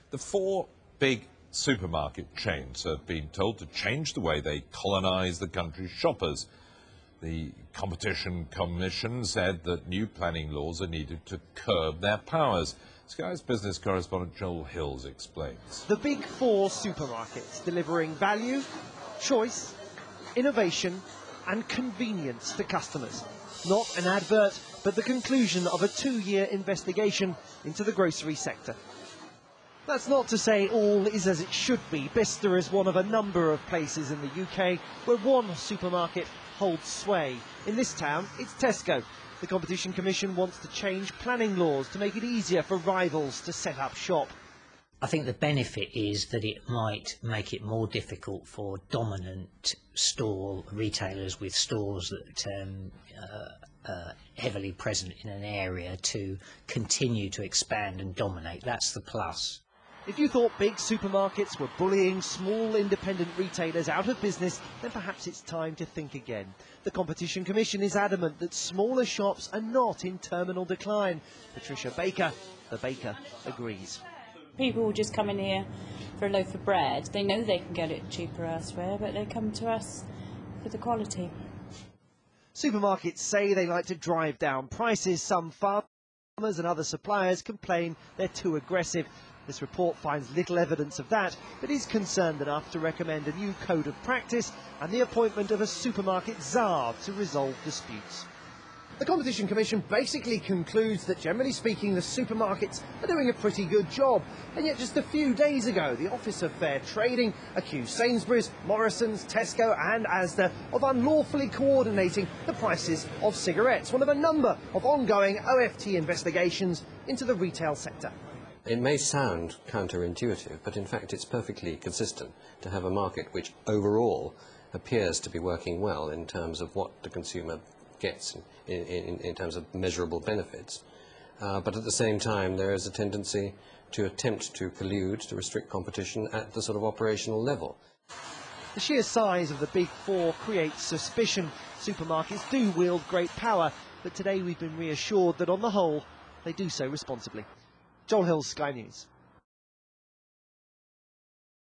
The four big supermarket chains have been told to change the way they colonise the country's shoppers. The Competition Commission said that new planning laws are needed to curb their powers. Sky's business correspondent Joel Hills explains. The big four supermarkets delivering value, choice, innovation and convenience to customers. Not an advert, but the conclusion of a 2-year investigation into the grocery sector. That's not to say all is as it should be. Bicester is one of a number of places in the UK where one supermarket holds sway. In this town, it's Tesco. The Competition Commission wants to change planning laws to make it easier for rivals to set up shop. I think the benefit is that it might make it more difficult for dominant store retailers with stores that are heavily present in an area to continue to expand and dominate. That's the plus. If you thought big supermarkets were bullying small independent retailers out of business, then perhaps it's time to think again. The Competition Commission is adamant that smaller shops are not in terminal decline. Patricia Baker, the baker, agrees. People will just come in here for a loaf of bread. They know they can get it cheaper elsewhere, but they come to us for the quality. Supermarkets say they like to drive down prices. Some farmers and other suppliers complain they're too aggressive. This report finds little evidence of that, but is concerned enough to recommend a new code of practice and the appointment of a supermarket czar to resolve disputes. The Competition Commission basically concludes that, generally speaking, the supermarkets are doing a pretty good job. And yet just a few days ago, the Office of Fair Trading accused Sainsbury's, Morrison's, Tesco and Asda of unlawfully coordinating the prices of cigarettes, one of a number of ongoing OFT investigations into the retail sector. It may sound counterintuitive, but in fact it's perfectly consistent to have a market which overall appears to be working well in terms of what the consumer gets in terms of measurable benefits. But at the same time there is a tendency to attempt to collude, to restrict competition at the sort of operational level. The sheer size of the big four creates suspicion. Supermarkets do wield great power, but today we've been reassured that on the whole they do so responsibly. Joel Hills, Sky News.